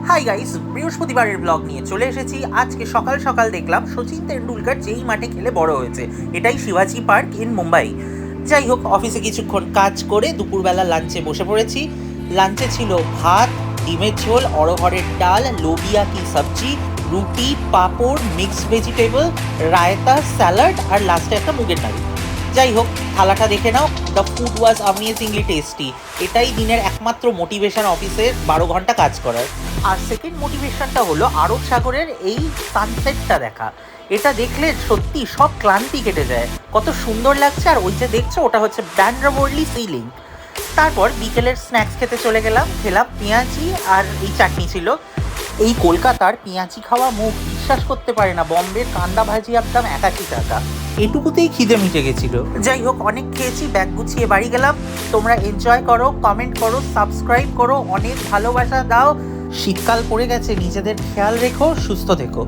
Hi guys, বৃহস্পতিবারের blog নিয়ে চলে এসেছি। আজকে সকাল সকাল দেখলাম সচিন তেন্ডুলকর যেই মাঠে খেলে বড় হয়েছে, এটাই শিবাজি পার্ক ইন মুম্বাই। যাই হোক, অফিসে কিছুক্ষণ কাজ করে দুপুরবেলা লাঞ্চে বসে পড়েছি। লাঞ্চে ছিল ভাত, ডিমের ঝোল, অড়হরের ডাল, লোবিয়া কি সবজি, রুটি, papad, mixed vegetable, raita, salad আর লাস্টে একটা মুগের ডাল। যাই হোক, থালাটা দেখে নাও। The food was amazingly tasty. এটাই দিনের একমাত্র মোটিভেশন অফিসে 12 ঘন্টা কাজ করার। আর সেকেন্ড মোটিভেশনটা হলো আরব সাগরের এই সানসেটটা দেখা। এটা দেখলে সত্যি সব ক্লান্তি কেটে যায়, কত সুন্দর লাগছে। আর ওই যে দেখছো, ওটা হচ্ছে ব্যান্ড্রাবর্লি সিলিং। তারপর বিকেলের স্ন্যাক্স খেতে চলে গেলাম। খেলাম পেঁয়াজি আর এই চাটনি ছিল। এই কলকাতার পেঁয়াজি খাওয়া মুখ বিশ্বাস করতে পারে না, বম্বের কান্দা ভাজি একদম 81 টাকা। এটুকুতেই খিদে মিটে গেছিল। যাই হোক, অনেক খেয়েছি, ব্যাগ গুছিয়ে বাড়ি গেলাম। তোমরা এনজয় করো, কমেন্ট করো, সাবস্ক্রাইব করো, অনেক ভালোবাসা দাও। শীতকাল পড়ে গেছে, নিজেদের খেয়াল রেখো, সুস্থ থেকো।